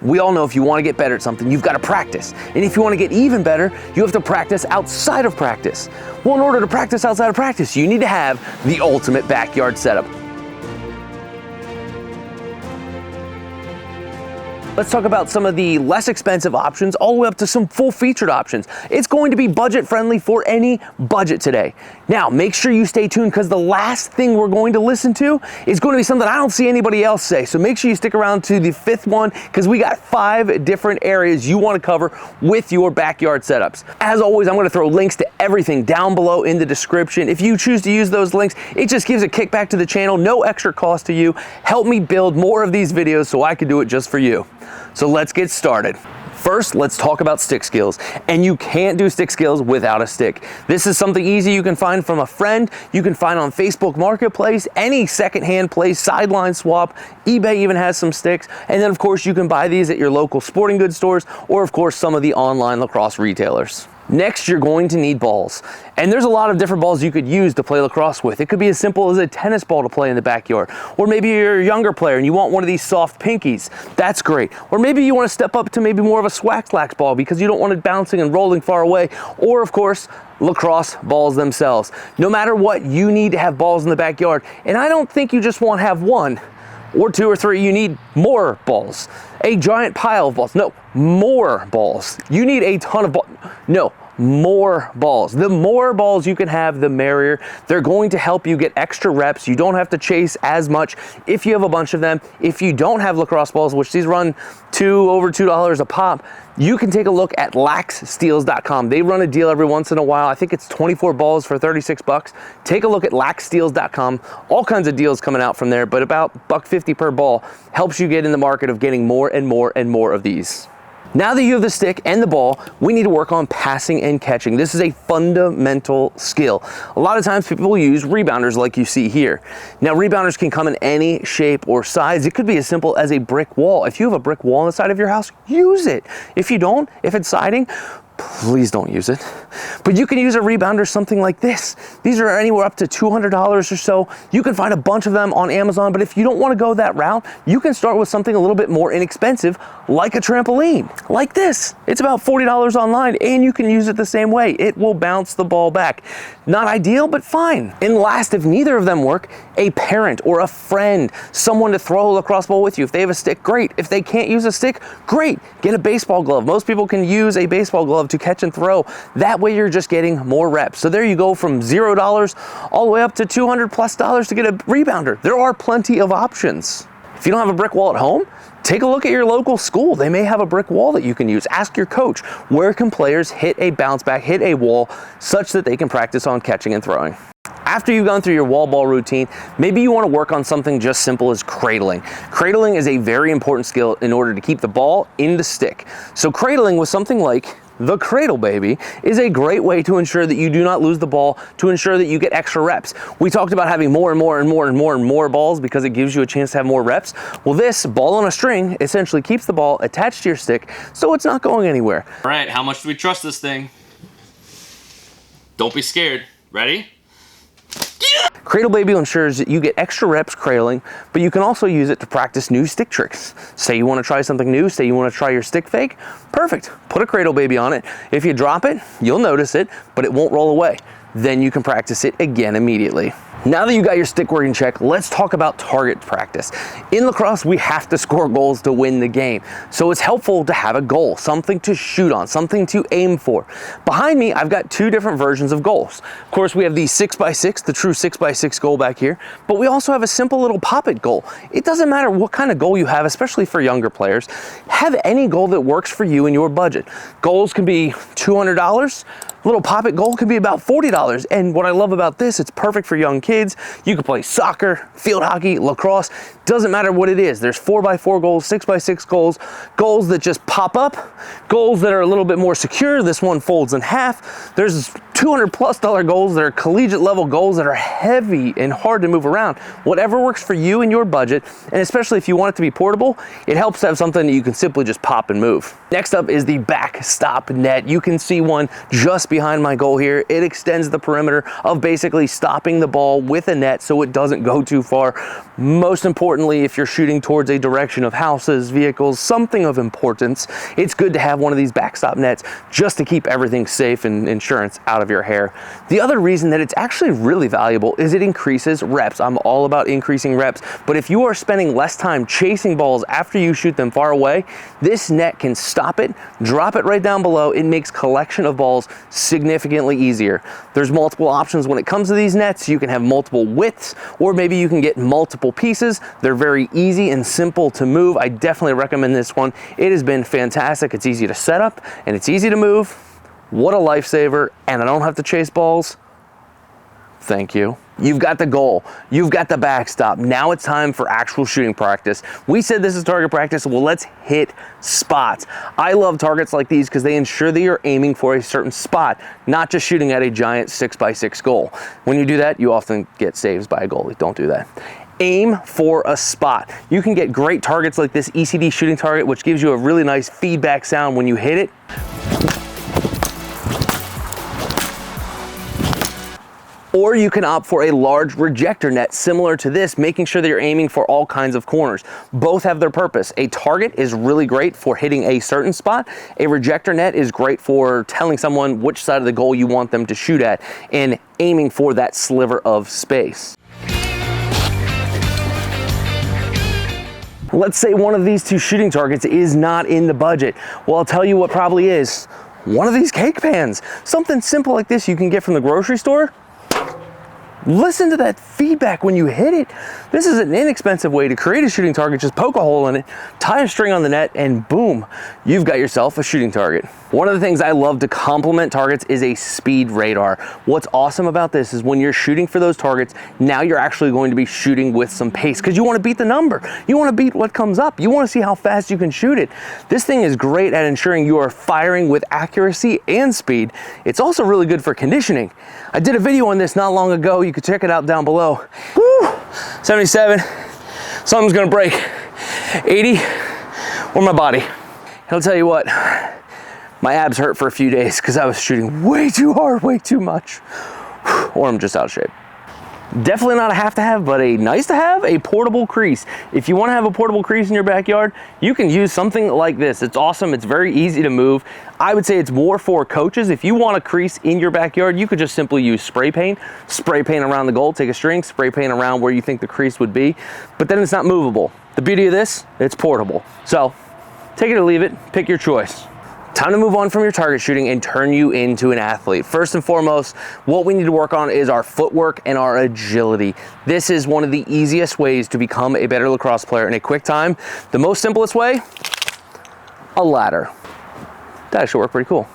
We all know if you want to get better at something, you've got to practice. And if you want to get even better, you have to practice outside of practice. Well, in order to practice outside of practice, you need to have the ultimate backyard setup. Let's talk about some of the less expensive options all the way up to some full-featured options. It's going to be budget-friendly for any budget today. Now, make sure you stay tuned because the last thing we're going to listen to is going to be something I don't see anybody else say. So make sure you stick around to the fifth one because we got 5 different areas you want to cover with your backyard setups. As always, I'm going to throw links to everything down below in the description. If you choose to use those links, it just gives a kickback to the channel, no extra cost to you. Help me build more of these videos so I can do it just for you. So let's get started. First, let's talk about stick skills. And you can't do stick skills without a stick. This is something easy you can find from a friend, you can find on Facebook Marketplace, any secondhand place, sideline swap, eBay even has some sticks. And then of course you can buy these at your local sporting goods stores or of course some of the online lacrosse retailers. Next, you're going to need balls. And there's a lot of different balls you could use to play lacrosse with. It could be as simple as a tennis ball to play in the backyard. Or maybe you're a younger player and you want one of these soft pinkies. That's great. Or maybe you want to step up to maybe more of a swack-slack ball because you don't want it bouncing and rolling far away. Or of course, lacrosse balls themselves. No matter what, you need to have balls in the backyard. And I don't think you just want to have 1 or 2 or 3, you need more balls. A giant pile of balls. No, more balls. You need a ton of balls. No, more balls. The more balls you can have, the merrier. They're going to help you get extra reps. You don't have to chase as much if you have a bunch of them. If you don't have lacrosse balls, which these run over $2 a pop, you can take a look at laxsteels.com. They run a deal every once in a while. I think it's 24 balls for 36 bucks. Take a look at laxsteels.com. All kinds of deals coming out from there, but about $1.50 per ball helps you get in the market of getting more and more and more of these. Now that you have the stick and the ball, we need to work on passing and catching. This is a fundamental skill. A lot of times people use rebounders like you see here. Now rebounders can come in any shape or size. It could be as simple as a brick wall. If you have a brick wall on the side of your house, use it. If you don't, if it's siding, please don't use it. But you can use a rebounder something like this. These are anywhere up to $200 or so. You can find a bunch of them on Amazon, but if you don't want to go that route, you can start with something a little bit more inexpensive, like a trampoline, like this. It's about $40 online, and you can use it the same way. It will bounce the ball back. Not ideal, but fine. And last, if neither of them work, a parent or a friend, someone to throw a lacrosse ball with you. If they have a stick, great. If they can't use a stick, great. Get a baseball glove. Most people can use a baseball glove to catch and throw. That way you're just getting more reps. So there you go, from $0 all the way up to $200+ to get a rebounder. There are plenty of options. If you don't have a brick wall at home, take a look at your local school. They may have a brick wall that you can use. Ask your coach, where can players hit a bounce back, hit a wall, such that they can practice on catching and throwing. After you've gone through your wall ball routine, maybe you want to work on something just simple as cradling. Cradling is a very important skill in order to keep the ball in the stick. So cradling with something like the Cradle Baby is a great way to ensure that you do not lose the ball, to ensure that you get extra reps. We talked about having more and more and more and more and more balls because it gives you a chance to have more reps. Well, this ball on a string essentially keeps the ball attached to your stick so it's not going anywhere. All right, how much do we trust this thing? Don't be scared. Ready? Cradle Baby ensures that you get extra reps cradling, but you can also use it to practice new stick tricks. Say you want to try something new, say you want to try your stick fake, perfect. Put a Cradle Baby on it. If you drop it, you'll notice it, but it won't roll away. Then you can practice it again immediately. Now that you got your stick work in check, let's talk about target practice. In lacrosse, we have to score goals to win the game. So it's helpful to have a goal, something to shoot on, something to aim for. Behind me, I've got 2 different versions of goals. Of course, we have the 6x6, the true 6x6 goal back here, but we also have a simple little pop-it goal. It doesn't matter what kind of goal you have, especially for younger players. Have any goal that works for you and your budget. Goals can be $200. Little pop-it goal can be about $40. And what I love about this, it's perfect for young kids. You can play soccer, field hockey, lacrosse, doesn't matter what it is. There's 4x4 goals, 6x6 goals, goals that just pop up, goals that are a little bit more secure. This one folds in half. There's $200+ goals that are collegiate level goals that are heavy and hard to move around. Whatever works for you and your budget, and especially if you want it to be portable, it helps to have something that you can simply just pop and move. Next up is the backstop net. You can see one just behind my goal here. It extends the perimeter of basically stopping the ball with a net so it doesn't go too far. Most importantly, if you're shooting towards a direction of houses, vehicles, something of importance, it's good to have one of these backstop nets just to keep everything safe and insurance out of your hair. The other reason that it's actually really valuable is it increases reps. I'm all about increasing reps, but if you are spending less time chasing balls after you shoot them far away, this net can stop it, drop it right down below. It makes collection of balls significantly easier. There's multiple options when it comes to these nets. You can have multiple widths, or maybe you can get multiple pieces. They're very easy and simple to move. I definitely recommend this one. It has been fantastic. It's easy to set up and it's easy to move. What a lifesaver, and I don't have to chase balls. Thank you. You've got the goal, you've got the backstop. Now it's time for actual shooting practice. We said this is target practice, well, let's hit spots. I love targets like these because they ensure that you're aiming for a certain spot, not just shooting at a giant 6x6 goal. When you do that, you often get saves by a goalie. Don't do that. Aim for a spot. You can get great targets like this ECD shooting target, which gives you a really nice feedback sound when you hit it. Or you can opt for a large rejector net similar to this, making sure that you're aiming for all kinds of corners. Both have their purpose. A target is really great for hitting a certain spot. A rejector net is great for telling someone which side of the goal you want them to shoot at and aiming for that sliver of space. Let's say one of these two shooting targets is not in the budget. Well, I'll tell you what probably is. One of these cake pans. Something simple like this you can get from the grocery store. Listen to that feedback when you hit it. This is an inexpensive way to create a shooting target. Just poke a hole in it, tie a string on the net, and boom, you've got yourself a shooting target. One of the things I love to complement targets is a speed radar. What's awesome about this is when you're shooting for those targets, now you're actually going to be shooting with some pace because you want to beat the number. You want to beat what comes up. You want to see how fast you can shoot it. This thing is great at ensuring you are firing with accuracy and speed. It's also really good for conditioning. I did a video on this not long ago. You could check it out down below. Woo! 77, something's gonna break. 80, or my body. And I'll tell you what, my abs hurt for a few days because I was shooting way too hard, way too much. Or I'm just out of shape. Definitely not a have to have, but a nice to have, a portable crease. If you want to have a portable crease in your backyard, you can use something like this. It's awesome. It's very easy to move. I would say it's more for coaches. If you want a crease in your backyard, you could just simply use spray paint around the goal, take a string, spray paint around where you think the crease would be, but then it's not movable. The beauty of this, it's portable. So take it or leave it, pick your choice. Time to move on from your target shooting and turn you into an athlete. First and foremost, what we need to work on is our footwork and our agility. This is one of the easiest ways to become a better lacrosse player in a quick time. The most simplest way, a ladder. That should work pretty cool.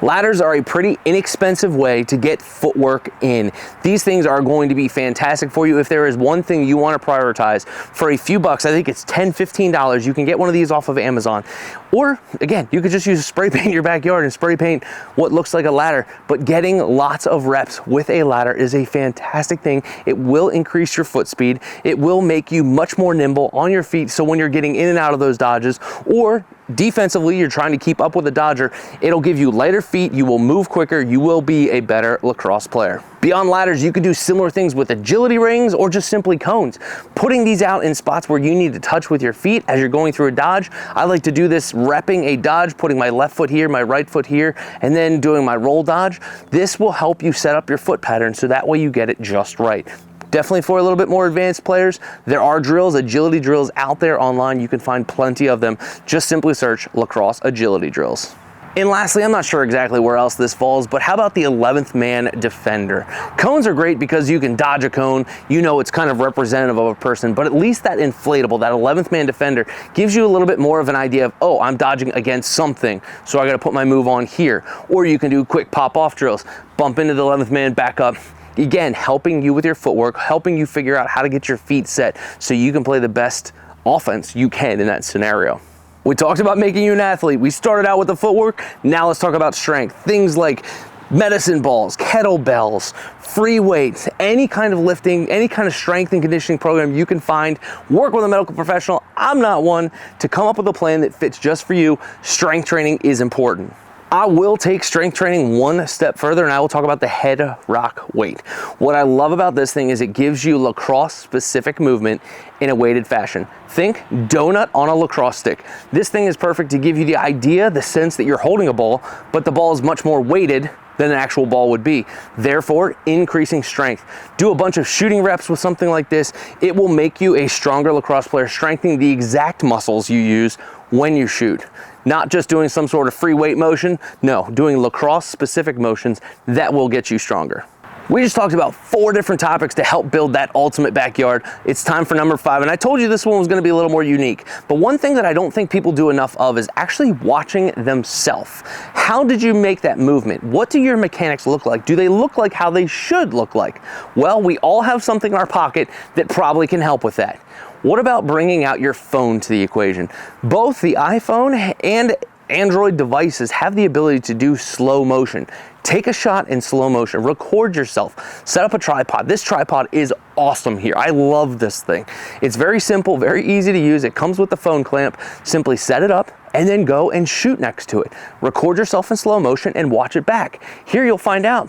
Ladders are a pretty inexpensive way to get footwork in. These things are going to be fantastic for you. If there is one thing you want to prioritize for a few bucks, I think it's $10, $15, you can get one of these off of Amazon. Or again, you could just use spray paint in your backyard and spray paint what looks like a ladder. But getting lots of reps with a ladder is a fantastic thing. It will increase your foot speed. It will make you much more nimble on your feet. So when you're getting in and out of those dodges, or defensively, you're trying to keep up with the dodger, it'll give you lighter feet, you will move quicker, you will be a better lacrosse player. Beyond ladders, you could do similar things with agility rings or just simply cones. Putting these out in spots where you need to touch with your feet as you're going through a dodge. I like to do this repping a dodge, putting my left foot here, my right foot here, and then doing my roll dodge. This will help you set up your foot pattern so that way you get it just right. Definitely for a little bit more advanced players, there are drills, agility drills out there online. You can find plenty of them. Just simply search lacrosse agility drills. And lastly, I'm not sure exactly where else this falls, but how about the 11th man defender? Cones are great because you can dodge a cone. You know it's kind of representative of a person, but at least that inflatable, that 11th man defender, gives you a little bit more of an idea of, oh, I'm dodging against something, so I gotta put my move on here. Or you can do quick pop-off drills, bump into the 11th man, back up. Again, helping you with your footwork, helping you figure out how to get your feet set so you can play the best offense you can in that scenario. We talked about making you an athlete. We started out with the footwork. Now let's talk about strength. Things like medicine balls, kettlebells, free weights, any kind of lifting, any kind of strength and conditioning program you can find. Work with a medical professional. I'm not one to come up with a plan that fits just for you. Strength training is important. I will take strength training one step further, and I will talk about the head rock weight. What I love about this thing is it gives you lacrosse specific movement in a weighted fashion. Think donut on a lacrosse stick. This thing is perfect to give you the idea, the sense that you're holding a ball, but the ball is much more weighted than an actual ball would be. Therefore, increasing strength. Do a bunch of shooting reps with something like this. It will make you a stronger lacrosse player, strengthening the exact muscles you use when you shoot. Not just doing some sort of free weight motion. No, doing lacrosse specific motions that will get you stronger. We just talked about 4 different topics to help build that ultimate backyard. It's time for number 5, and I told you this one was gonna be a little more unique. But one thing that I don't think people do enough of is actually watching themselves. How did you make that movement? What do your mechanics look like? Do they look like how they should look like? Well, we all have something in our pocket that probably can help with that. What about bringing out your phone to the equation? Both the iPhone and Android devices have the ability to do slow motion. Take a shot in slow motion, record yourself, set up a tripod. This tripod is awesome here. I love this thing. It's very simple, very easy to use. It comes with the phone clamp. Simply set it up and then go and shoot next to it. Record yourself in slow motion and watch it back. Here you'll find out,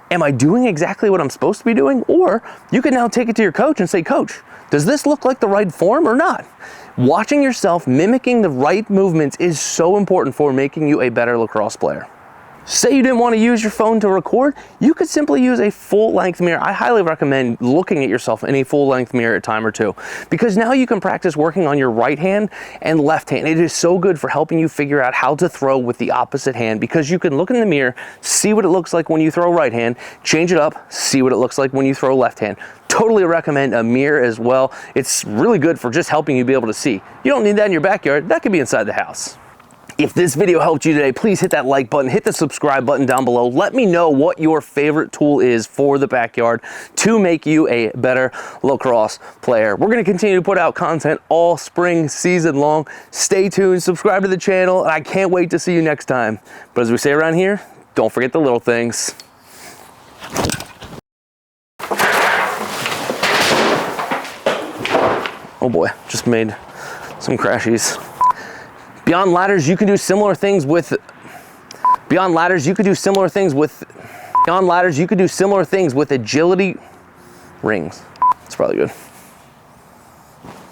am I doing exactly what I'm supposed to be doing? Or you can now take it to your coach and say, Coach, does this look like the right form or not? Watching yourself mimicking the right movements is so important for making you a better lacrosse player. Say you didn't want to use your phone to record, you could simply use a full-length mirror. I highly recommend looking at yourself in a full-length mirror a time or two, because now you can practice working on your right hand and left hand. It is so good for helping you figure out how to throw with the opposite hand, because you can look in the mirror, see what it looks like when you throw right hand, change it up, see what it looks like when you throw left hand. Totally recommend a mirror as well. It's really good for just helping you be able to see. You don't need that in your backyard. That could be inside the house. If this video helped you today, please hit that like button, hit the subscribe button down below. Let me know what your favorite tool is for the backyard to make you a better lacrosse player. We're gonna continue to put out content all spring season long. Stay tuned, subscribe to the channel, and I can't wait to see you next time. But as we say around here, don't forget the little things. Oh boy, just made some crashies. Beyond ladders, you can do similar things with agility rings. It's probably good.